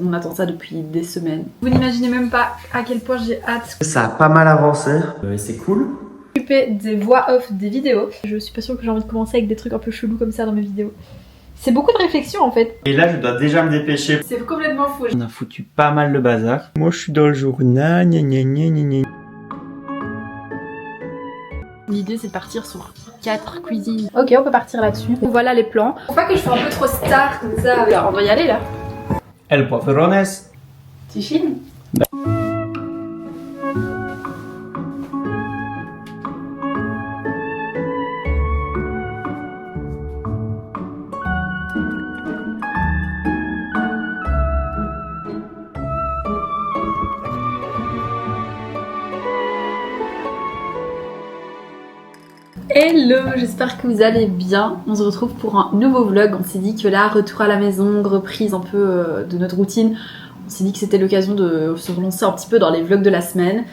on attend ça depuis des semaines. Vous n'imaginez même pas à quel point j'ai hâte. Ça a pas mal avancé, c'est cool. M'occuper des voix off des vidéos. Je suis pas sûre que j'ai envie de commencer avec des trucs un peu chelous comme ça dans mes vidéos. C'est beaucoup de réflexion en fait. Et là je dois déjà me dépêcher. C'est complètement fou. On a foutu pas mal le bazar. Moi je suis dans le journal, gna gna gna gna gna. L'idée c'est de partir sur 4 cuisines. Ok, on peut partir là-dessus. Voilà les plans. Faut pas que je sois un peu trop star comme ça. Alors, on doit y aller là. El poferones. Tu chines? Hello, j'espère que vous allez bien. On se retrouve pour un nouveau vlog. On s'est dit que là, retour à la maison, reprise un peu de notre routine. On s'est dit que c'était l'occasion de se relancer un petit peu dans les vlogs de la semaine.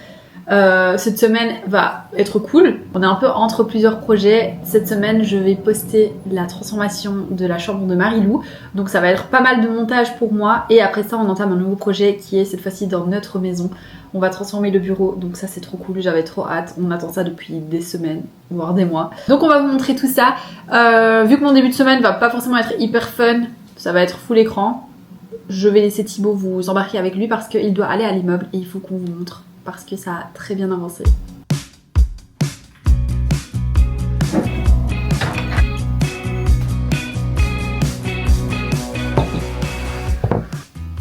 Cette semaine va être cool. On est un peu entre plusieurs projets. Cette semaine, je vais poster la transformation de la chambre de Marilou. Donc ça va être pas mal de montage pour moi. Et après ça, on entame un nouveau projet qui est cette fois-ci dans notre maison. On va transformer le bureau, donc ça c'est trop cool, j'avais trop hâte. On attend ça depuis des semaines, voire des mois. Donc on va vous montrer tout ça. Vu que mon début de semaine va pas forcément être hyper fun, ça va être full écran. Je vais laisser Thibaut vous embarquer avec lui parce qu'il doit aller à l'immeuble et il faut qu'on vous montre. Parce que ça a très bien avancé.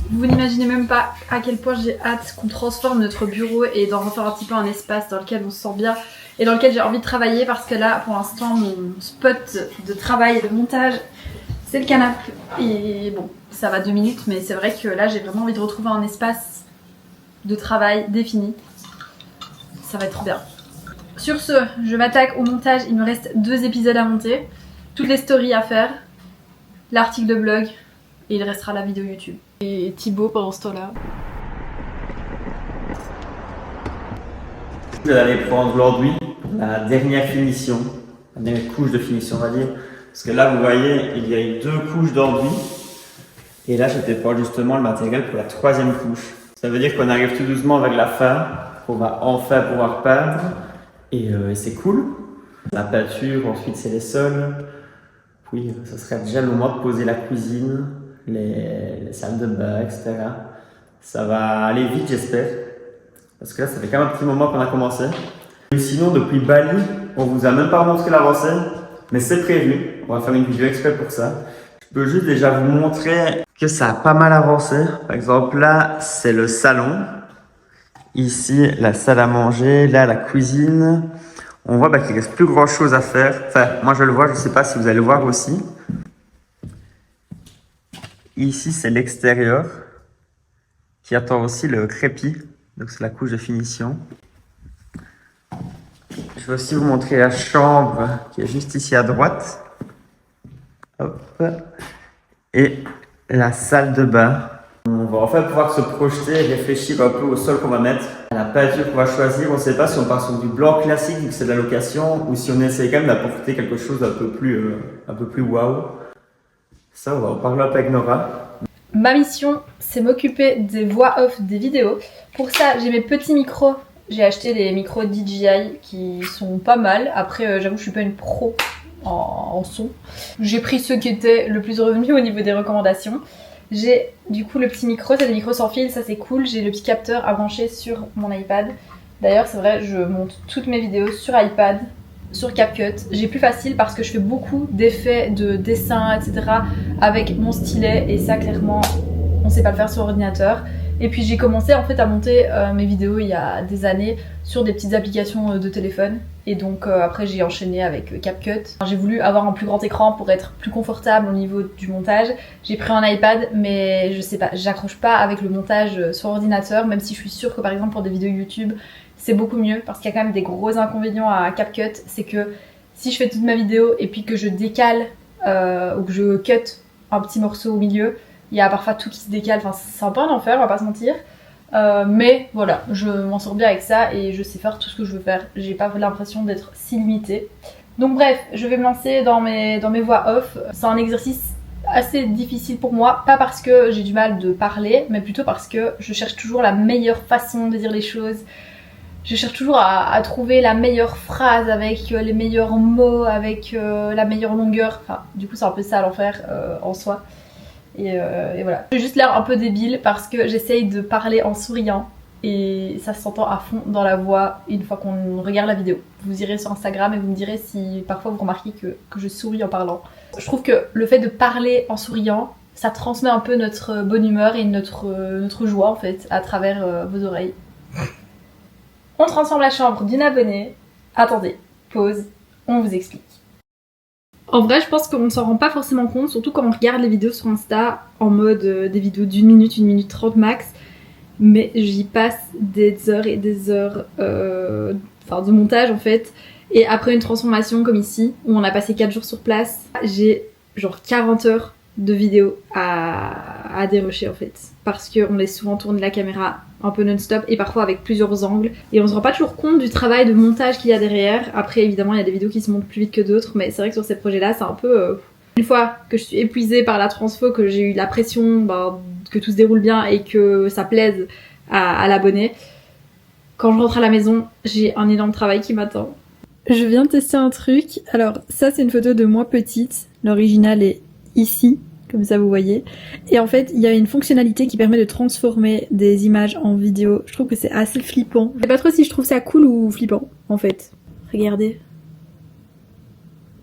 Vous n'imaginez même pas à quel point j'ai hâte qu'on transforme notre bureau et d'en refaire un petit peu un espace dans lequel on se sent bien et dans lequel j'ai envie de travailler parce que là, pour l'instant, mon spot de travail et de montage, c'est le canapé. Et bon, ça va 2 minutes, mais c'est vrai que là, j'ai vraiment envie de retrouver un espace de travail défini. Ça va être trop bien. Sur ce, je m'attaque au montage. Il me reste 2 épisodes à monter, toutes les stories à faire, l'article de blog et il restera la vidéo YouTube. Et Thibaut pendant ce temps-là. Je vais aller prendre l'enduit, la dernière finition, la dernière couche de finition on va dire. Parce que là vous voyez, il y a eu 2 couches d'enduit. Et là je vais prendre justement le matériel pour la 3e couche. Ça veut dire qu'on arrive tout doucement avec la fin, qu'on va enfin pouvoir peindre. Et c'est cool. La peinture, ensuite c'est les sols. Puis ça serait déjà le moment de poser la cuisine. Les salles de bain, etc. Ça va aller vite, j'espère. Parce que là, ça fait quand même un petit moment qu'on a commencé. Et sinon, depuis Bali, on vous a même pas montré l'avancée, mais c'est prévu. On va faire une vidéo exprès pour ça. Je peux juste déjà vous montrer que ça a pas mal avancé. Par exemple, là, c'est le salon. Ici, la salle à manger. Là, la cuisine. On voit qu'il reste plus grand chose à faire. Enfin, moi, je le vois. Je sais pas si vous allez le voir aussi. Ici, c'est l'extérieur qui attend aussi le crépi. Donc, c'est la couche de finition. Je vais aussi vous montrer la chambre qui est juste ici à droite. Hop. Et la salle de bain. On va enfin pouvoir se projeter et réfléchir un peu au sol qu'on va mettre. La peinture qu'on va choisir, on ne sait pas si on part sur du blanc classique vu que c'est de la location ou si on essaie quand même d'apporter quelque chose d'un peu plus waouh. Ça, on va en parler un peu avec Nora. Ma mission, c'est m'occuper des voix off des vidéos. Pour ça, j'ai mes petits micros. J'ai acheté des micros DJI qui sont pas mal. Après, j'avoue, je suis pas une pro en son. J'ai pris ceux qui étaient le plus revenus au niveau des recommandations. J'ai du coup le petit micro, c'est des micros sans fil, ça c'est cool. J'ai le petit capteur à brancher sur mon iPad. D'ailleurs, c'est vrai, je monte toutes mes vidéos sur iPad. Sur CapCut, j'ai plus facile parce que je fais beaucoup d'effets de dessin, etc. avec mon stylet et ça clairement on sait pas le faire sur ordinateur. Et puis j'ai commencé en fait à monter mes vidéos il y a des années sur des petites applications de téléphone et donc après j'ai enchaîné avec CapCut. J'ai voulu avoir un plus grand écran pour être plus confortable au niveau du montage. J'ai pris un iPad mais je sais pas, j'accroche pas avec le montage sur ordinateur même si je suis sûre que par exemple pour des vidéos YouTube c'est beaucoup mieux parce qu'il y a quand même des gros inconvénients à CapCut, c'est que si je fais toute ma vidéo et puis que je décale ou que je cut un petit morceau au milieu, il y a parfois tout qui se décale, enfin c'est un peu un enfer, on va pas se mentir. Mais voilà, je m'en sors bien avec ça et je sais faire tout ce que je veux faire. J'ai pas l'impression d'être si limitée. Donc bref, je vais me lancer dans mes voix off. C'est un exercice assez difficile pour moi, pas parce que j'ai du mal de parler, mais plutôt parce que je cherche toujours la meilleure façon de dire les choses. Je cherche toujours à trouver la meilleure phrase avec les meilleurs mots, avec la meilleure longueur. Enfin, du coup, c'est un peu ça l'enfer en soi. Et voilà. J'ai juste l'air un peu débile parce que j'essaye de parler en souriant. Et ça s'entend à fond dans la voix une fois qu'on regarde la vidéo. Vous irez sur Instagram et vous me direz si parfois vous remarquez que je souris en parlant. Je trouve que le fait de parler en souriant, ça transmet un peu notre bonne humeur et notre joie en fait à travers vos oreilles. On transforme la chambre d'une abonnée. Attendez, pause, on vous explique. En vrai, je pense qu'on ne s'en rend pas forcément compte, surtout quand on regarde les vidéos sur Insta en mode des vidéos d'1 minute, 1 minute 30 max. Mais j'y passe des heures et des heures de montage en fait. Et après une transformation comme ici, où on a passé 4 jours sur place, j'ai genre 40 heures de vidéos à dérocher en fait. Parce qu'on laisse souvent tourner la caméra un peu non-stop et parfois avec plusieurs angles. Et on se rend pas toujours compte du travail de montage qu'il y a derrière. Après évidemment il y a des vidéos qui se montent plus vite que d'autres, mais c'est vrai que sur ces projets-là c'est un peu... Une fois que je suis épuisée par la transfo, que j'ai eu la pression, que tout se déroule bien et que ça plaise à l'abonné, quand je rentre à la maison, j'ai un énorme travail qui m'attend. Je viens de tester un truc. Alors ça c'est une photo de moi petite. L'original est ici, comme ça vous voyez. Et en fait il y a une fonctionnalité qui permet de transformer des images en vidéo. Je trouve que c'est assez flippant. Je sais pas trop si je trouve ça cool ou flippant en fait. Regardez.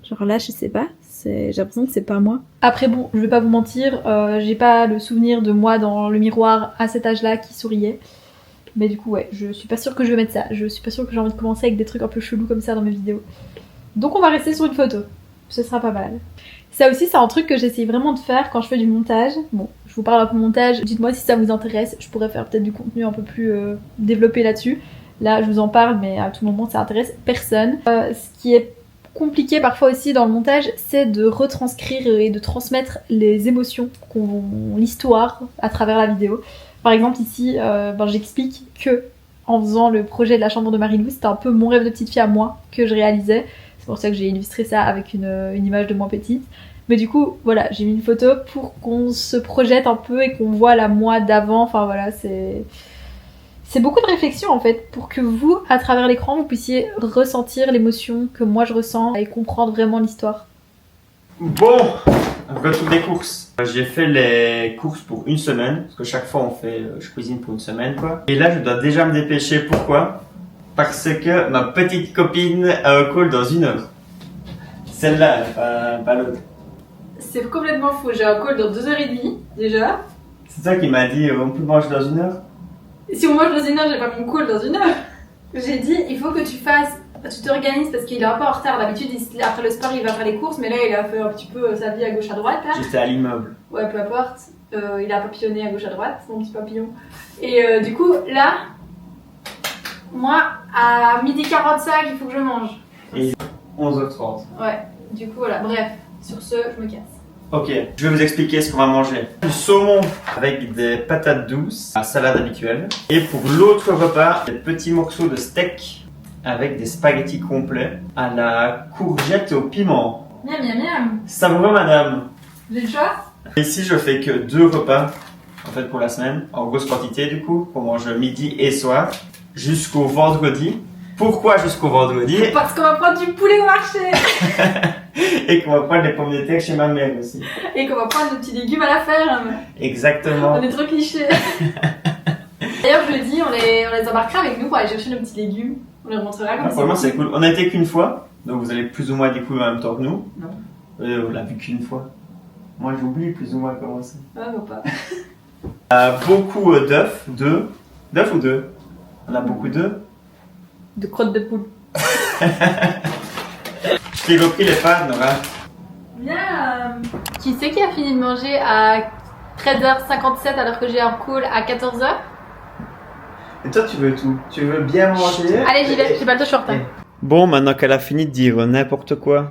Genre là je sais pas. J'ai l'impression que c'est pas moi. Après bon, je vais pas vous mentir, j'ai pas le souvenir de moi dans le miroir à cet âge-là qui souriait. Mais du coup ouais, je suis pas sûre que je vais mettre ça. Je suis pas sûre que j'ai envie de commencer avec des trucs un peu chelous comme ça dans mes vidéos. Donc on va rester sur une photo. Ce sera pas mal. Ça aussi c'est un truc que j'essaye vraiment de faire quand je fais du montage. Bon, je vous parle un peu de montage, dites-moi si ça vous intéresse. Je pourrais faire peut-être du contenu un peu plus développé là-dessus. Là je vous en parle mais à tout moment ça intéresse personne. Ce qui est compliqué parfois aussi dans le montage, c'est de retranscrire et de transmettre les émotions, l'histoire à travers la vidéo. Par exemple ici, j'explique que en faisant le projet de la chambre de Marie-Lou, c'était un peu mon rêve de petite fille à moi que je réalisais. C'est pour ça que j'ai illustré ça avec une image de moi petite. Mais du coup, voilà, j'ai mis une photo pour qu'on se projette un peu et qu'on voit la moi d'avant. Enfin voilà, c'est beaucoup de réflexion en fait, pour que vous, à travers l'écran, vous puissiez ressentir l'émotion que moi je ressens et comprendre vraiment l'histoire. Bon, retour des courses. J'ai fait les courses pour une semaine, parce que chaque fois je cuisine pour une semaine quoi. Et là je dois déjà me dépêcher, pourquoi? Parce que ma petite copine a un call dans 1 heure. Celle-là, pas l'autre. C'est complètement faux, j'ai un call dans 2h30 déjà. C'est ça qui m'a dit, on peut manger dans 1 heure? Si on mange dans 1 heure, j'ai pas mon call dans 1 heure. J'ai dit, il faut que tu t'organises parce qu'il est un peu en retard. D'habitude, après le sport, il va faire les courses, mais là, il a fait un petit peu sa vie à gauche à droite. Là. J'étais à l'immeuble. Ouais, peu importe. Il a papillonné à gauche à droite, mon petit papillon. Et du coup, là, moi, à 12h45, il faut que je mange. Et 11h30. Ouais, du coup, voilà. Bref, sur ce, je me casse. Ok, je vais vous expliquer ce qu'on va manger. Du saumon avec des patates douces, la salade habituelle. Et pour l'autre repas, des petits morceaux de steak avec des spaghettis complets à la courgette et au piment. Miam, miam, miam. Ça vous va madame? J'ai le choix? Ici je fais que 2 repas en fait pour la semaine, en grosse quantité du coup, pour manger midi et soir, jusqu'au vendredi. Pourquoi jusqu'au vendredi? Parce qu'on va prendre du poulet au marché. Et qu'on va prendre des pommes de terre chez ma mère aussi. Et qu'on va prendre des petits légumes à la ferme. Exactement. On est trop clichés. D'ailleurs, jeudi, on les embarquera avec nous pour aller chercher nos petits légumes. On les remontrera comme ça. Vraiment, c'est cool. On a été qu'une fois, donc vous allez plus ou moins découvrir en même temps que nous. Non. On l'a vu qu'une fois. Moi, j'oublie plus ou moins comment c'est. Ah, non, pas. Beaucoup d'œufs. D'œufs ou deux? On a beaucoup d'œufs. De crottes de poule. Je t'ai repris les pâtes, Nora. Bien. Qui c'est qui a fini de manger à 13h57 alors que j'ai un call à 14h? Et toi, tu veux tout. Tu veux bien manger. Allez, j'y vais. J'ai pas le temps, je suis en retard. Bon, maintenant qu'elle a fini de dire n'importe quoi.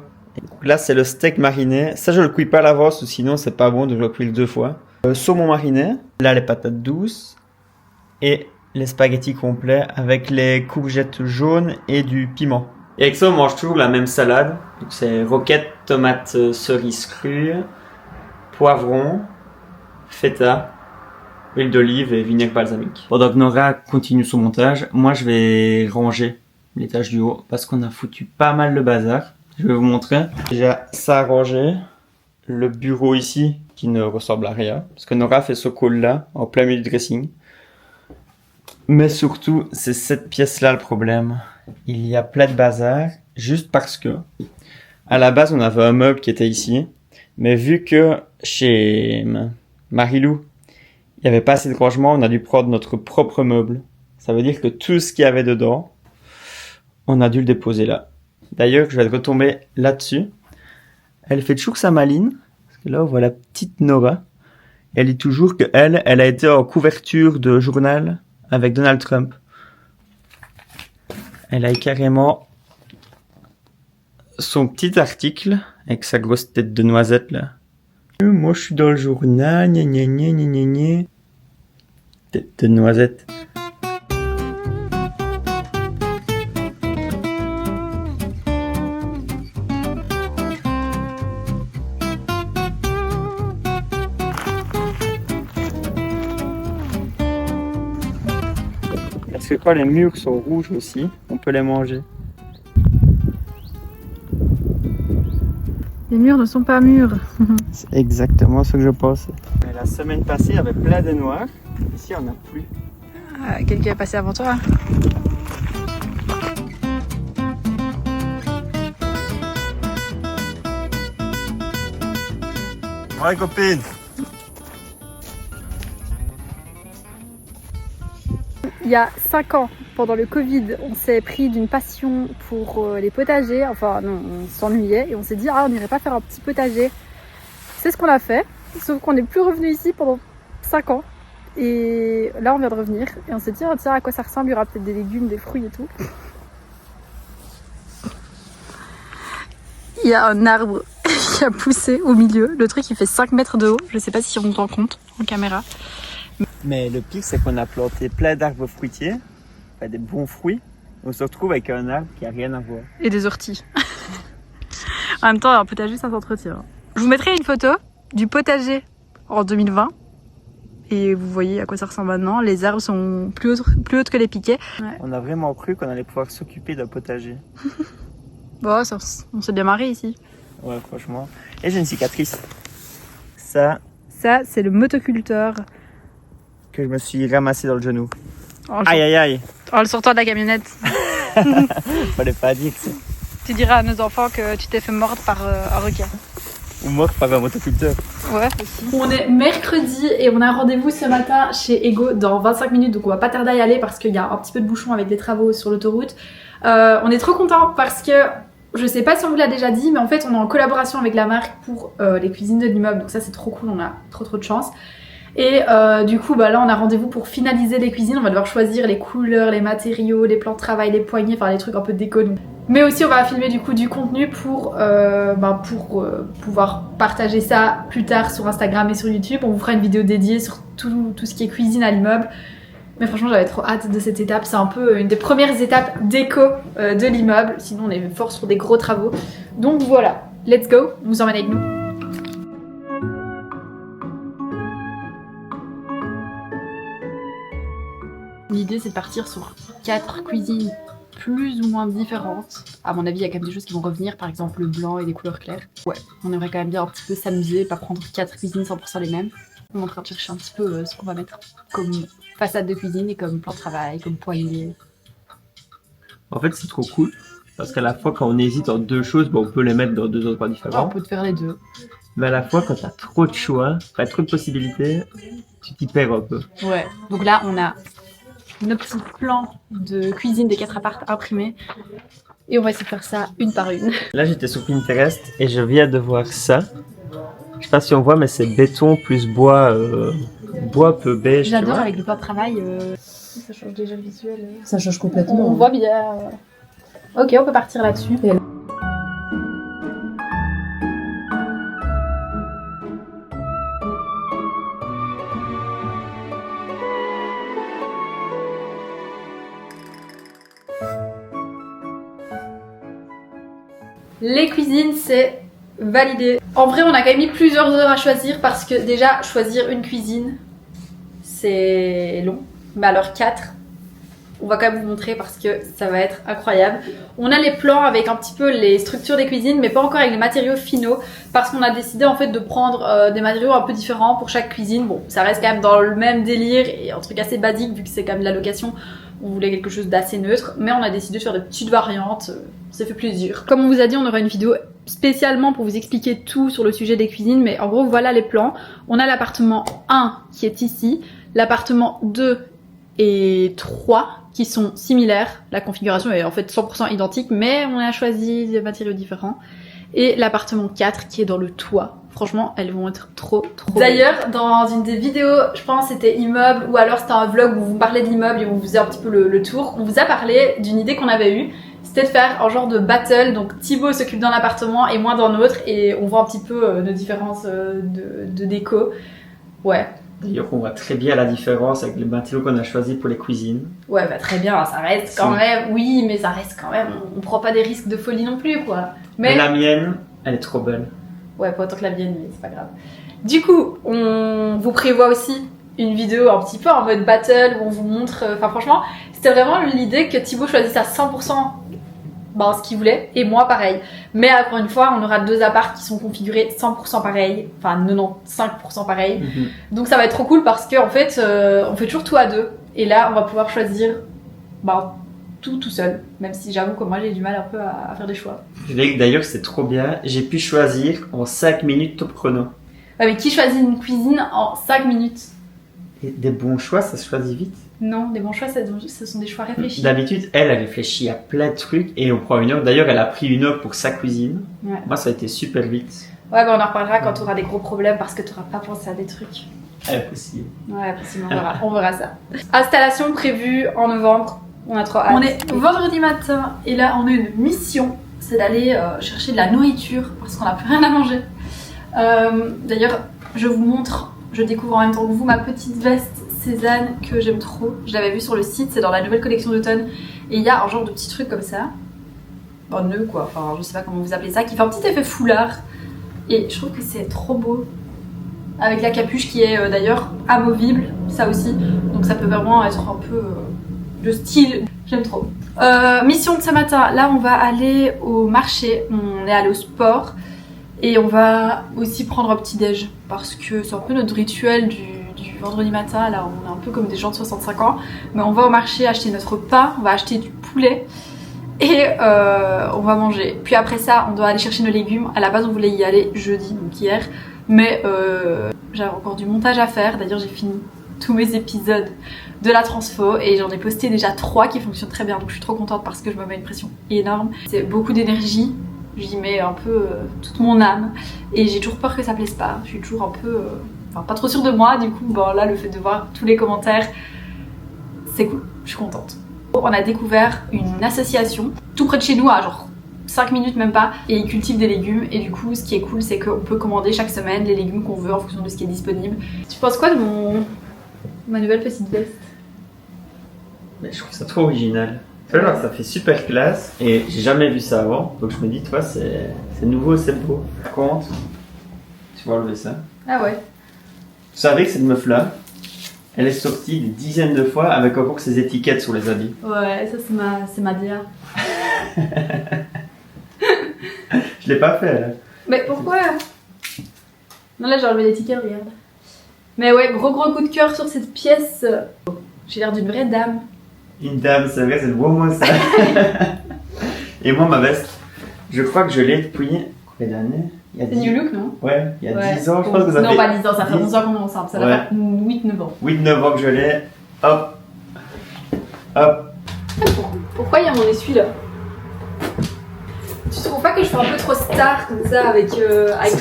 Là, c'est le steak mariné. Ça, je le cuis pas à l'avance, ou sinon, c'est pas bon de le cuire 2 fois. Saumon mariné. Là, les patates douces. Et les spaghettis complets avec les courgettes jaunes et du piment. Et avec ça, on mange toujours la même salade. Donc, c'est roquette, tomate, cerise crue, poivron, feta, huile d'olive et vinaigre balsamique. Pendant que Nora continue son montage, moi je vais ranger l'étage du haut parce qu'on a foutu pas mal le bazar. Je vais vous montrer. Déjà ça à ranger, le bureau ici qui ne ressemble à rien parce que Nora fait ce call là en plein milieu du dressing. Mais surtout, c'est cette pièce-là le problème. Il y a plein de bazar juste parce que à la base on avait un meuble qui était ici, mais vu que chez Marilou il n'y avait pas assez de rangement, on a dû prendre notre propre meuble. Ça veut dire que tout ce qu'il y avait dedans, on a dû le déposer là. D'ailleurs, je vais retomber là-dessus. Elle fait toujours sa maline. Parce que là, on voit la petite Nora. Elle dit toujours qu'elle a été en couverture de journal avec Donald Trump. Elle a carrément son petit article avec sa grosse tête de noisette là. Moi, je suis dans le journal, gna gna gna gna gna gna. Tête de noisette. Parce que quand les murs sont rouges aussi, on peut les manger. Les murs ne sont pas mûrs. C'est exactement ce que je pensais. Mais la semaine passée, il y avait plein de noirs. Ici, on n'a plus. Quelqu'un est passé avant toi. Ouais, copine. Il y a 5 ans, pendant le Covid, on s'est pris d'une passion pour les potagers. Enfin, non, on s'ennuyait et on s'est dit, on n'irait pas faire un petit potager. C'est ce qu'on a fait, sauf qu'on n'est plus revenu ici pendant 5 ans. Et là, on vient de revenir et on s'est dit, tiens, à quoi ça ressemble? Il y aura peut-être des légumes, des fruits et tout. Il y a un arbre qui a poussé au milieu. Le truc, il fait 5 mètres de haut. Je sais pas si on se rend compte en caméra. Mais le pire, c'est qu'on a planté plein d'arbres fruitiers, enfin des bons fruits. On se retrouve avec un arbre qui a rien à voir. Et des orties. En même temps, un potager, ça s'entretient. Je vous mettrai une photo du potager en 2020. Et vous voyez à quoi ça ressemble maintenant. Les arbres sont plus hautes que les piquets. Ouais. On a vraiment cru qu'on allait pouvoir s'occuper d'un potager. Bon, on s'est bien marré ici. Ouais, franchement. Et j'ai une cicatrice. Ça, c'est le motoculteur. Que je me suis ramassé dans le genou. Aïe aïe aïe. En le sortant de la camionnette. Fallait pas dire ça. Tu diras à nos enfants que tu t'es fait mordre par un requin. Ou mordre par un motoculteur. Ouais, aussi. On est mercredi et on a rendez-vous ce matin chez Ego dans 25 minutes. Donc on va pas tarder à y aller parce qu'il y a un petit peu de bouchon avec des travaux sur l'autoroute. On est trop contents parce que, je sais pas si on vous l'a déjà dit, mais en fait on est en collaboration avec la marque pour les cuisines de l'immeuble. Donc ça c'est trop cool, on a trop de chance. Et du coup là on a rendez-vous pour finaliser les cuisines. On va devoir choisir les couleurs, les matériaux, les plans de travail, les poignées, enfin les trucs un peu déco. Mais aussi on va filmer du coup du contenu pour pouvoir partager ça plus tard sur Instagram et sur YouTube. On vous fera une vidéo dédiée sur tout ce qui est cuisine à l'immeuble. Mais franchement j'avais trop hâte de cette étape. C'est un peu une des premières étapes déco de l'immeuble. Sinon on est fort sur des gros travaux. Donc voilà, let's go, on vous emmène avec nous. L'idée c'est de partir sur 4 cuisines plus ou moins différentes. À mon avis, il y a quand même des choses qui vont revenir, par exemple le blanc et des couleurs claires. Ouais, on aimerait quand même bien un petit peu s'amuser, pas prendre 4 cuisines 100% les mêmes. On est en train de chercher un petit peu ce qu'on va mettre comme façade de cuisine et comme plan de travail, comme poignée. En fait, c'est trop cool parce qu'à la fois, quand on hésite entre deux choses, on peut les mettre dans deux endroits différents. On peut te faire les deux. Mais à la fois, quand t'as trop de choix, trop de possibilités, tu t'y perds un peu. Ouais, donc là, on a nos petits plans de cuisine des 4 apparts imprimés et on va essayer de faire ça une par une. Là, j'étais sur Pinterest et je viens de voir ça. Je sais pas si on voit, mais c'est béton plus bois, bois un peu beige. J'adore avec le plan de travail. Ça change déjà le visuel. Ça change complètement. On voit bien. Ok, on peut partir là-dessus. Les cuisines, c'est validé. En vrai, on a quand même mis plusieurs heures à choisir parce que déjà, choisir une cuisine, c'est long. Mais alors 4, on va quand même vous montrer parce que ça va être incroyable. On a les plans avec un petit peu les structures des cuisines, mais pas encore avec les matériaux finaux, parce qu'on a décidé en fait de prendre des matériaux un peu différents pour chaque cuisine. Bon, ça reste quand même dans le même délire et un truc assez basique vu que c'est quand même de la location. On voulait quelque chose d'assez neutre, mais on a décidé de faire des petites variantes. On s'est fait plaisir. Comme on vous a dit, on aura une vidéo spécialement pour vous expliquer tout sur le sujet des cuisines, mais en gros voilà les plans. On a l'appartement 1 qui est ici, l'appartement 2 et 3 qui sont similaires. La configuration est en fait 100% identique, mais on a choisi des matériaux différents. Et l'appartement 4 qui est dans le toit. Franchement, elles vont être trop D'ailleurs, dans une des vidéos, je pense c'était immeuble, ou alors c'était un vlog où vous parlez de l'immeuble et on vous faisait un petit peu le tour, on vous a parlé d'une idée qu'on avait eue. C'était de faire un genre de battle, donc Thibaut s'occupe d'un appartement et moi d'un autre, et on voit un petit peu nos différences de déco. Ouais. D'ailleurs, on voit très bien la différence avec les matériaux qu'on a choisis pour les cuisines. Ouais, bah très bien, ça reste quand même, oui, mais ça reste quand même, on prend pas des risques de folie non plus, quoi. Mais la mienne, elle est trop belle. Ouais, pas autant que la mienne, mais c'est pas grave. Du coup, on vous prévoit aussi une vidéo un petit peu en mode battle où on vous montre, enfin franchement, c'était vraiment l'idée que Thibaut choisisse à 100% ce qu'il voulait, et moi pareil. Mais encore une fois, on aura 2 apparts qui sont configurés 100% pareil, enfin 95% pareil. Donc ça va être trop cool parce qu'en fait, on fait toujours tout à 2. Et là, on va pouvoir choisir tout seul. Même si j'avoue que moi, j'ai du mal un peu à faire des choix. D'ailleurs, c'est trop bien. J'ai pu choisir en 5 minutes top chrono. Ouais, mais qui choisit une cuisine en 5 minutes? Et des bons choix, ça se choisit vite. Non, des bons choix, ce sont des choix réfléchis. D'habitude, elle réfléchit à plein de trucs et on prend 1 heure. D'ailleurs, elle a pris 1 heure pour sa cuisine. Ouais. Moi, ça a été super vite. Ouais, on en reparlera quand tu auras des gros problèmes parce que tu n'auras pas pensé à des trucs. Impossible. Ouais, possible, on verra ça. Installation prévue en novembre. On a trop hâte. On est vendredi matin et là, on a une mission. C'est d'aller chercher de la nourriture parce qu'on n'a plus rien à manger. D'ailleurs, je vous montre, je découvre en même temps que vous ma petite veste Cézanne que j'aime trop. Je l'avais vue sur le site, c'est dans la nouvelle collection d'automne. Et il y a un genre de petit truc comme ça. Un nœud quoi, enfin je sais pas comment vous appelez ça, qui fait un petit effet foulard. Et je trouve que c'est trop beau. Avec la capuche qui est d'ailleurs amovible, ça aussi. Donc ça peut vraiment être un peu de style. J'aime trop. Mission de ce matin, là on va aller au marché. On est allé au sport. Et on va aussi prendre un petit déj. Parce que c'est un peu notre rituel du vendredi matin, là on est un peu comme des gens de 65 ans, mais on va au marché acheter notre pain, on va acheter du poulet et on va manger. Puis après ça, on doit aller chercher nos légumes. À la base, on voulait y aller jeudi, donc hier, mais j'avais encore du montage à faire. D'ailleurs, j'ai fini tous mes épisodes de la transfo et j'en ai posté déjà 3 qui fonctionnent très bien, donc je suis trop contente parce que je me mets une pression énorme. C'est beaucoup d'énergie, j'y mets un peu toute mon âme et j'ai toujours peur que ça plaise pas. Je suis toujours un peu... pas trop sûre de moi, du coup là le fait de voir tous les commentaires, c'est cool, je suis contente. On a découvert une association tout près de chez nous, à genre 5 minutes même pas, et ils cultivent des légumes et du coup ce qui est cool c'est qu'on peut commander chaque semaine les légumes qu'on veut en fonction de ce qui est disponible. Tu penses quoi de ma nouvelle petite veste? Mais je trouve ça trop original. Alors, ça fait super classe et j'ai jamais vu ça avant, donc je me dis toi c'est nouveau, c'est beau. Par contre, tu vas enlever ça. Ah ouais. Vous savez que cette meuf-là, elle est sortie des dizaines de fois avec encore ses étiquettes sur les habits. Ouais, ça c'est ma DA. Je l'ai pas fait là. Mais pourquoi? Non là j'ai enlevé l'étiquette, regarde. Mais ouais, gros coup de cœur sur cette pièce. J'ai l'air d'une vraie dame. Une dame, c'est vrai, c'est le beau mot ça. Et moi ma veste, je crois que je l'ai depuis combien d'années? C'est New Look, non? Ouais, il y a 10 ans, je pense que ça fait... Non, pas 10 ans, ça fait 11 ans qu'on est ensemble, ça va faire 8-9 ans. 8-9 ans que je l'ai, hop, hop. Pourquoi il y a mon essuie là? Tu trouves pas que je fais un peu trop star comme ça avec tout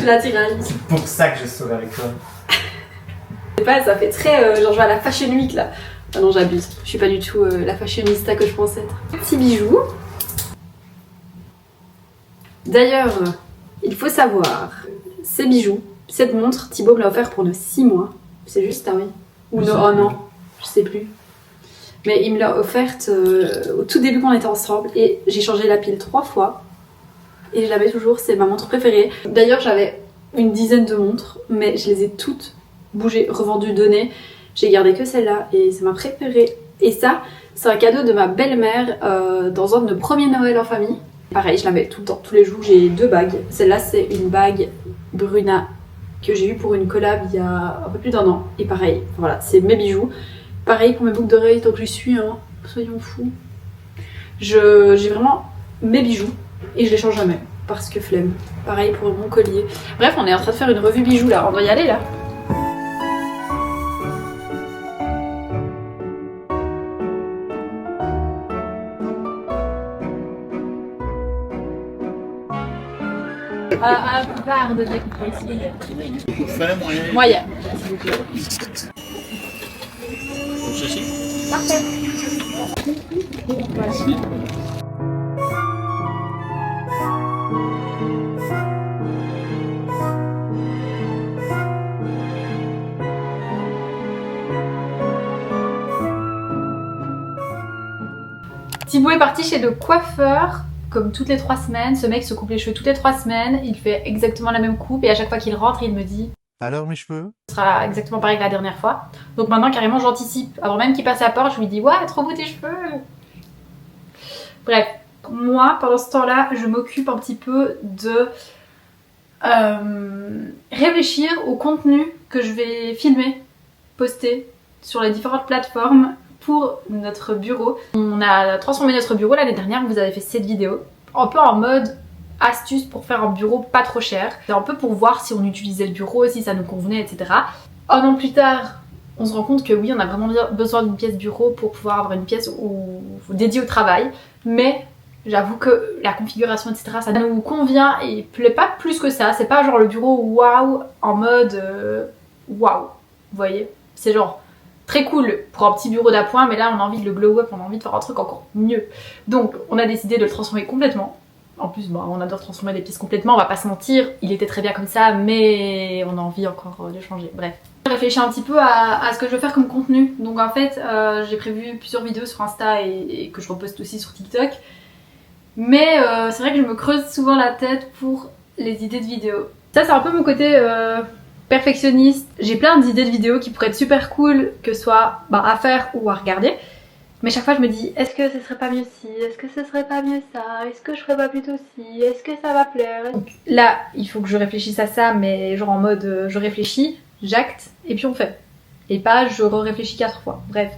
l'attirail? C'est pour ça que je sors avec toi. Je sais pas, ça fait très genre je vais à la Fashion Week là. Ah non, j'abuse, je suis pas du tout la fashionista que je pense être. Petit bijou. D'ailleurs... il faut savoir, ces bijoux, cette montre, Thibaut me l'a offert pour nos 6 mois. C'est juste un oui. Ou non, oh non, je sais plus. Mais il me l'a offerte au tout début qu'on était ensemble et j'ai changé la pile 3 fois. Et je la mets toujours, c'est ma montre préférée. D'ailleurs, j'avais une dizaine de montres, mais je les ai toutes bougées, revendues, données. J'ai gardé que celle-là et c'est ma préférée. Et ça, c'est un cadeau de ma belle-mère dans un de nos premiers Noël en famille. Pareil, je la mets tout le temps, tous les jours. J'ai 2 bagues. Celle-là, c'est une bague Bruna que j'ai eue pour une collab il y a un peu plus d'1 an. Et pareil, voilà, c'est mes bijoux. Pareil pour mes boucles d'oreilles, tant que j'y suis, hein, soyons fous. J'ai vraiment mes bijoux et je les change jamais parce que flemme. Pareil pour mon collier. Bref, on est en train de faire une revue bijoux là, on doit y aller là. À la plupart de ici. Fin, moyen. Moyen. Pour ceci. Parfait. Merci. Thibaut est parti chez le coiffeur comme toutes les 3 semaines. Ce mec se coupe les cheveux toutes les 3 semaines. Il fait exactement la même coupe et à chaque fois qu'il rentre, il me dit alors mes cheveux? ce sera exactement pareil que la dernière fois. Donc maintenant, carrément, j'anticipe. Avant même qu'il passe à la porte, je lui dis ouais, trop beau tes cheveux. Bref, moi, pendant ce temps-là, je m'occupe un petit peu de réfléchir au contenu que je vais filmer, poster sur les différentes plateformes pour notre bureau. On a transformé notre bureau l'année dernière, vous avez fait cette vidéo, un peu en mode astuce pour faire un bureau pas trop cher. C'est un peu pour voir si on utilisait le bureau, si ça nous convenait, etc. 1 an plus tard, on se rend compte que oui, on a vraiment besoin d'une pièce bureau pour pouvoir avoir une pièce dédiée au travail. Mais j'avoue que la configuration, etc., ça nous convient et plaît pas plus que ça. C'est pas genre le bureau waouh en mode waouh. Vous voyez? C'est genre très cool pour un petit bureau d'appoint, mais là on a envie de le glow up, on a envie de faire un truc encore mieux. Donc on a décidé de le transformer complètement. En plus, bah, on adore transformer les pièces complètement, on va pas se mentir, il était très bien comme ça, mais on a envie encore de changer. Bref. J'ai réfléchi un petit peu à ce que je veux faire comme contenu. Donc en fait, j'ai prévu plusieurs vidéos sur Insta et que je reposte aussi sur TikTok. Mais c'est vrai que je me creuse souvent la tête pour les idées de vidéos. Ça, c'est un peu mon côté perfectionniste. J'ai plein d'idées de vidéos qui pourraient être super cool, que ce soit à faire ou à regarder. Mais chaque fois je me dis, est-ce que ce serait pas mieux si? Est-ce que ce serait pas mieux ça? Est-ce que je ferais pas plutôt si? Est-ce que ça va plaire? Donc là, il faut que je réfléchisse à ça, mais genre en mode je réfléchis, j'acte, et puis on fait. Et pas je réfléchis 4 fois. Bref,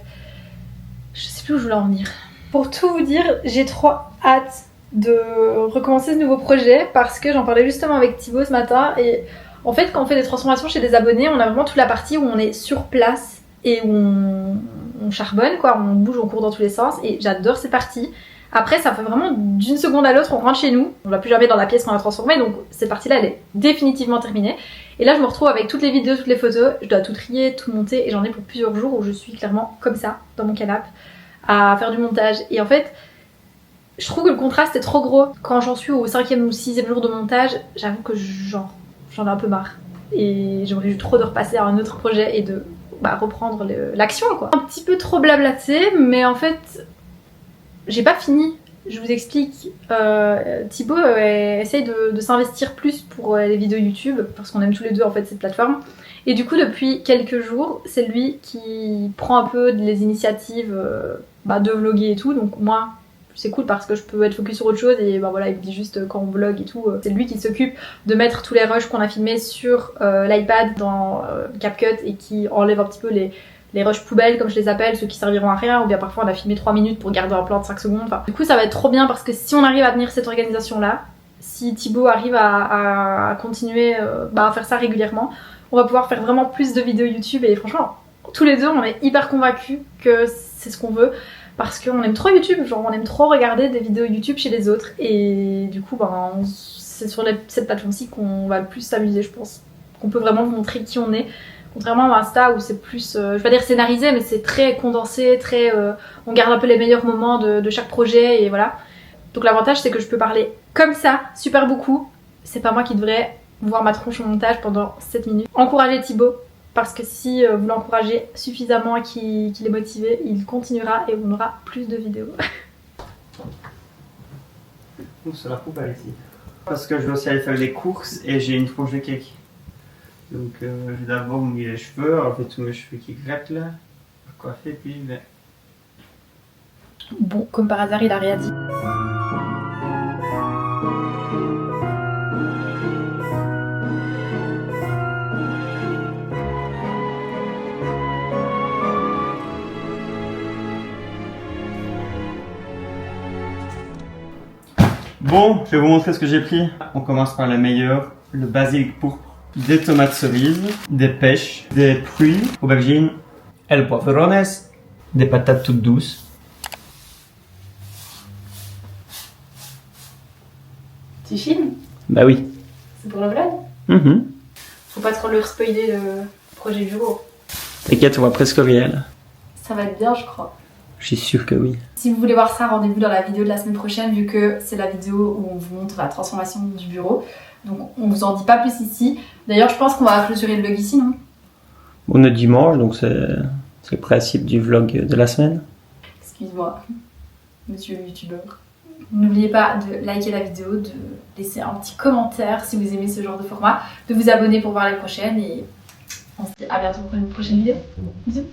je sais plus où je voulais en venir. Pour tout vous dire, j'ai trop hâte de recommencer ce nouveau projet parce que j'en parlais justement avec Thibaut ce matin. Et en fait, quand on fait des transformations chez des abonnés, on a vraiment toute la partie où on est sur place et où on charbonne, quoi, on bouge, on court dans tous les sens, et j'adore cette partie. Après, ça fait vraiment d'une seconde à l'autre, on rentre chez nous, on va plus jamais dans la pièce qu'on a transformée, donc cette partie-là, elle est définitivement terminée. Et là, je me retrouve avec toutes les vidéos, toutes les photos, je dois tout trier, tout monter, et j'en ai pour plusieurs jours où je suis clairement comme ça, dans mon canapé, à faire du montage. Et en fait, je trouve que le contraste est trop gros. Quand j'en suis au 5e ou 6e jour de montage, j'avoue que j'en ai un peu marre. Et j'aurais eu trop de repasser à un autre projet et de reprendre l'action, quoi. Un petit peu trop blablaté, mais en fait j'ai pas fini. Je vous explique. Thibaut essaye de s'investir plus pour les vidéos YouTube parce qu'on aime tous les deux en fait cette plateforme, et du coup depuis quelques jours c'est lui qui prend un peu les initiatives de vlogger et tout. Donc moi c'est cool parce que je peux être focus sur autre chose, et voilà, il me dit juste quand on vlog et tout, c'est lui qui s'occupe de mettre tous les rushs qu'on a filmés sur l'iPad dans CapCut, et qui enlève un petit peu les rushs poubelles comme je les appelle, ceux qui serviront à rien, ou bien parfois on a filmé 3 minutes pour garder un plan de 5 secondes. Enfin, du coup ça va être trop bien parce que si on arrive à tenir cette organisation là, si Thibaut arrive à continuer à faire ça régulièrement, on va pouvoir faire vraiment plus de vidéos YouTube. Et franchement tous les deux on est hyper convaincus que c'est ce qu'on veut. Parce qu'on aime trop YouTube, genre on aime trop regarder des vidéos YouTube chez les autres, et du coup c'est sur cette plateforme-ci qu'on va le plus s'amuser, je pense. Qu'on peut vraiment vous montrer qui on est, contrairement à Insta où c'est plus, je vais pas dire scénarisé, mais c'est très condensé, très, on garde un peu les meilleurs moments de chaque projet, et voilà. Donc l'avantage c'est que je peux parler comme ça, super beaucoup, c'est pas moi qui devrais voir ma tronche au montage pendant 7 minutes. Encouragez Thibaut, parce que si vous l'encouragez suffisamment et qu'il est motivé, il continuera et on aura plus de vidéos. C'est la poubelle ici. Parce que je dois aussi aller faire des courses et j'ai une tronche de cake. Donc je vais d'abord mouiller les cheveux, enlever tous mes cheveux qui grattent là, coiffer, puis ben... Bon, comme par hasard, il a rien dit. Bon, je vais vous montrer ce que j'ai pris. On commence par les meilleurs. Le basilic pourpre, des tomates cerises, des pêches, des pruits, aubergines, el poivrones, des patates toutes douces. Tu filmes? Bah oui. C'est pour le vlog? Faut pas trop leur spoiler le projet bureau. T'inquiète, on voit presque réel. Ça va être bien, je crois. Je suis sûr que oui. Si vous voulez voir ça, rendez-vous dans la vidéo de la semaine prochaine, vu que c'est la vidéo où on vous montre la transformation du bureau. Donc on vous en dit pas plus ici. D'ailleurs, je pense qu'on va clôturer le vlog ici, non? On est dimanche, donc c'est le principe du vlog de la semaine. Excuse-moi, monsieur le youtubeur. N'oubliez pas de liker la vidéo, de laisser un petit commentaire si vous aimez ce genre de format, de vous abonner pour voir les prochaines et on se dit à bientôt pour une prochaine vidéo. Bisous.